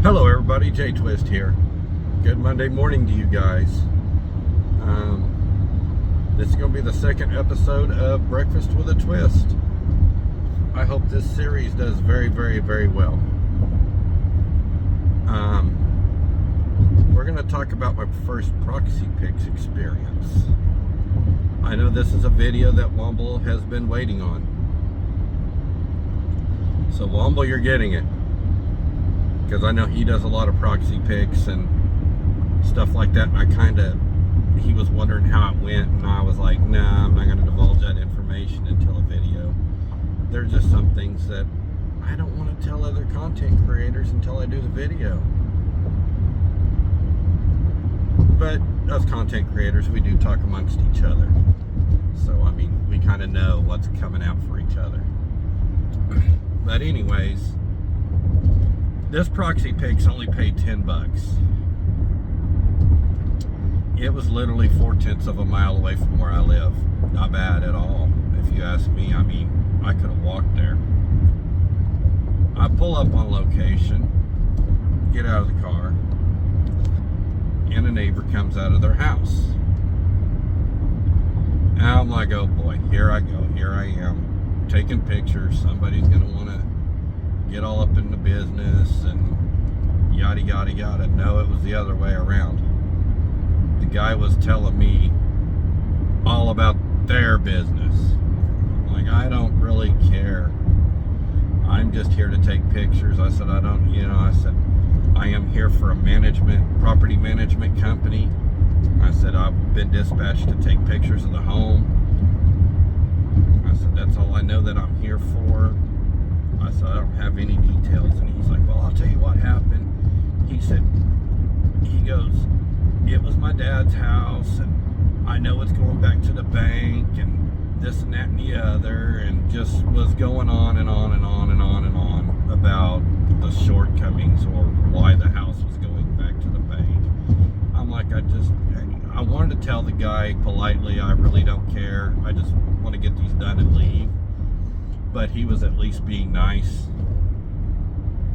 Hello everybody, J Twist here. Good Monday morning to you guys. This is going to be the second episode of Breakfast with a Twist. I hope this series does very, very, very well. We're going to talk about my first Proxy pics experience. I know this is a video that Womble has been waiting on. So Womble, you're getting it. Because I know he does a lot of Proxy pics and stuff like that. And he was wondering how it went, and I was like, nah, I'm not going to divulge that information until a video. There's just some things that I don't want to tell other content creators until I do the video. But as content creators, we do talk amongst each other. So, I mean, we kind of know what's coming out for each other. But anyways, this Proxy pics only paid $10. It was literally 4/10 of a mile away from where I live. Not bad at all, if you ask me. I mean, I could have walked there. I pull up on location, get out of the car, and a neighbor comes out of their house. And I'm like, oh boy, here I go. Here I am, taking pictures. Somebody's going to want to get all up in the business and yada yada yada. No, it was the other way around. The guy was telling me all about their business. I'm like, I don't really care. I'm just here to take pictures. I said, I am here for a property management company. I said, I've been dispatched to take pictures of the home. I said, that's all I know that I'm here for. I said, I don't have any details. And he's like, well, I'll tell you what happened. He goes, it was my dad's house, and I know it's going back to the bank, and this and that and the other, and just was going on and on and on and on and on about the shortcomings or why the house was going back to the bank. I'm like, I wanted to tell the guy politely, I really don't care. I just want to get these done and leave. But he was at least being nice.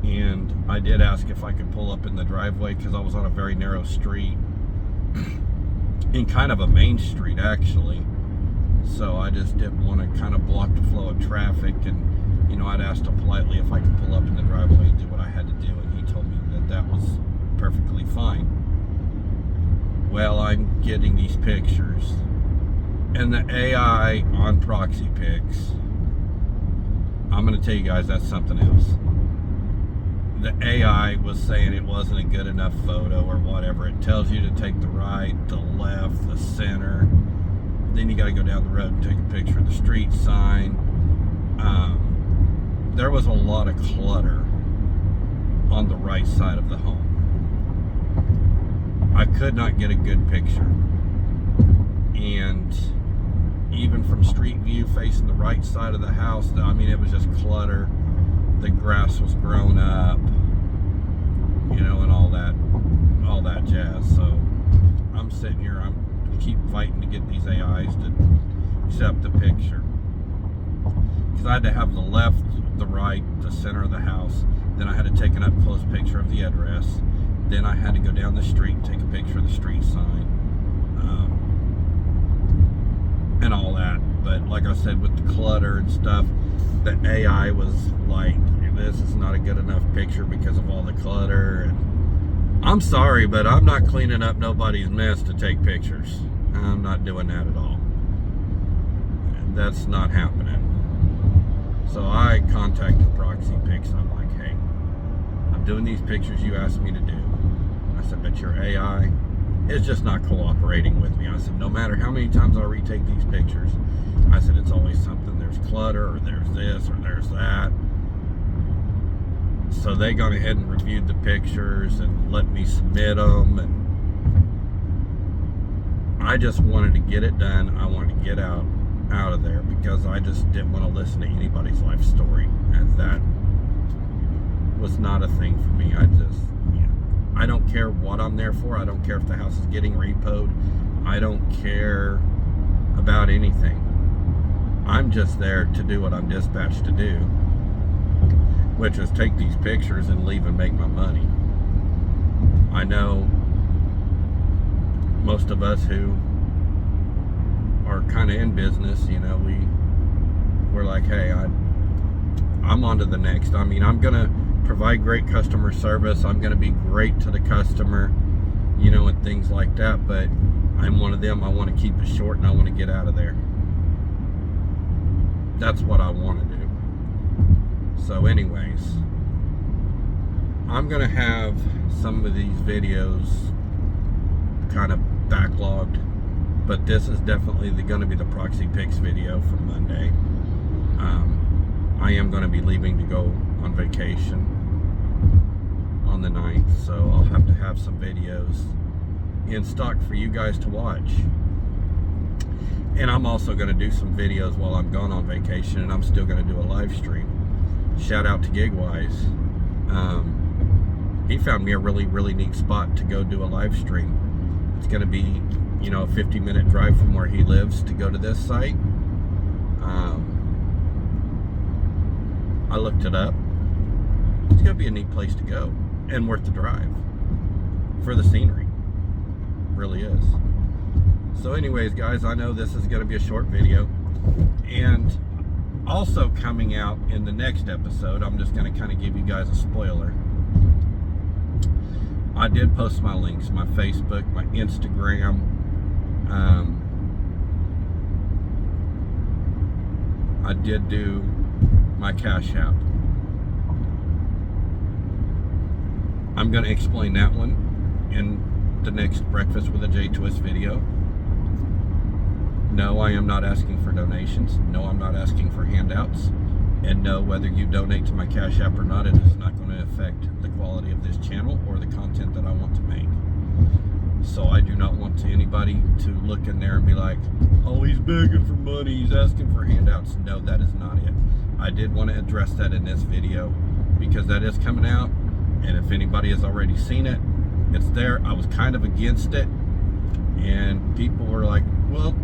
And I did ask if I could pull up in the driveway because I was on a very narrow street. In kind of a main street, actually. So I just didn't want to kind of block the flow of traffic. And, I'd asked him politely if I could pull up in the driveway and do what I had to do. And he told me that that was perfectly fine. Well, I'm getting these pictures. And the AI on Proxy pics, I'm going to tell you guys, that's something else. The AI was saying it wasn't a good enough photo or whatever. It tells you to take the right, the left, the center. Then you got to go down the road and take a picture of the street sign. There was a lot of clutter on the right side of the home. I could not get a good picture. And even from street view facing the right side of the house, I mean, it was just clutter. The grass was grown up, and all that jazz. So I'm sitting here, I keep fighting to get these AIs to accept the picture. Because I had to have the left, the right, the center of the house. Then I had to take an up close picture of the address. Then I had to go down the street and take a picture of the street sign. And all that. But like I said, with the clutter and stuff, the AI was like, this is not a good enough picture because of all the clutter. And I'm sorry, but I'm not cleaning up nobody's mess to take pictures. I'm not doing that at all. That's not happening. So I contacted Proxy pics and I'm like, hey, I'm doing these pictures you asked me to do. I said, but your AI is just not cooperating with me. I said, no matter how many times I retake these pictures, I said, it's always something. There's clutter, or there's this, or there's that. So they gone ahead and reviewed the pictures and let me submit them. And I just wanted to get it done. I wanted to get out of there because I just didn't want to listen to anybody's life story. And that was not a thing for me. I don't care what I'm there for. I don't care if the house is getting repoed. I don't care about anything. I'm just there to do what I'm dispatched to do, which is take these pictures and leave and make my money. I know most of us who are kind of in business, you know, we're like, hey, I'm on to the next. I mean, I'm gonna provide great customer service. I'm gonna be great to the customer, you know, and things like that. But I'm one of them. I want to keep it short and I want to get out of there. That's what I want to do. So anyways, I'm gonna have some of these videos kind of backlogged, but this is definitely going to be the Proxy Pics video for Monday. I am going to be leaving to go on vacation on the 9th, so I'll have to have some videos in stock for you guys to watch. And I'm also going to do some videos while I'm gone on vacation, and I'm still going to do a live stream. Shout out to Gigwise. He found me a really neat spot to go do a live stream. It's going to be, you know, a 50-minute drive from where he lives to go to this site. I looked it up. It's going to be a neat place to go and worth the drive for the scenery. Really is. So anyways, guys, I know this is going to be a short video, and also coming out in the next episode, I'm just going to kind of give you guys a spoiler. I did post my links, my Facebook, my Instagram. I did do my Cash App. I'm going to explain that one in the next Breakfast with a J Twist video. No, I am not asking for donations. No, I'm not asking for handouts. And no, whether you donate to my Cash App or not, it is not going to affect the quality of this channel or the content that I want to make. So I do not want anybody to look in there and be like, oh, he's begging for money, he's asking for handouts. No, that is not it. I did want to address that in this video because that is coming out, and if anybody has already seen it, it's there. I was kind of against it, and people were like, well,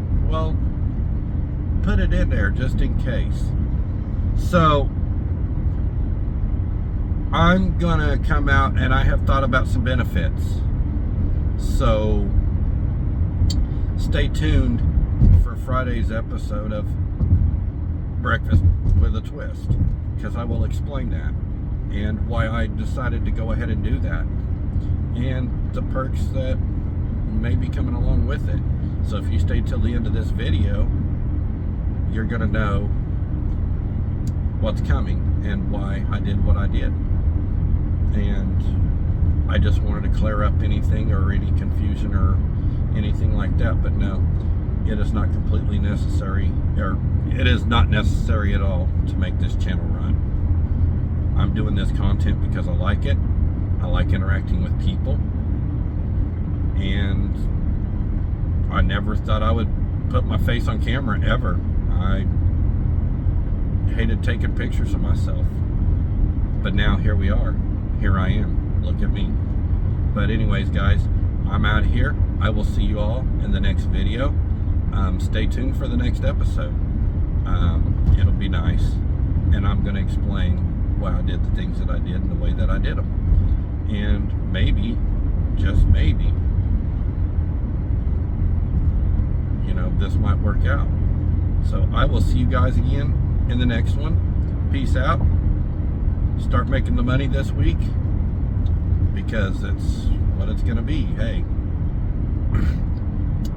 put it in there just in case. So I'm gonna come out, and I have thought about some benefits. So stay tuned for Friday's episode of Breakfast with a Twist, because I will explain that and why I decided to go ahead and do that, and the perks that may be coming along with it. So if you stay till the end of this video, you're gonna know what's coming and why I did what I did. And I just wanted to clear up anything or any confusion or anything like that, but no, it is not completely necessary, or it is not necessary at all to make this channel run. I'm doing this content because I like it. I like interacting with people, and I never thought I would put my face on camera ever. I hated taking pictures of myself, but now here we are. Here I am. Look at me. But anyways, guys, I'm out of here. I will see you all in the next video. Stay tuned for the next episode. It'll be nice, and I'm going to explain why I did the things that I did and the way that I did them. And maybe, just maybe, you know, this might work out. So I will see you guys again in the next one. Peace out. Start making the money this week, because it's what it's going to be. Hey,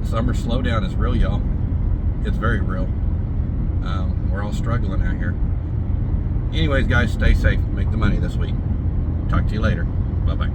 summer slowdown is real, y'all. It's very real. We're all struggling out here. Anyways, guys, stay safe. Make the money this week. Talk to you later. Bye-bye.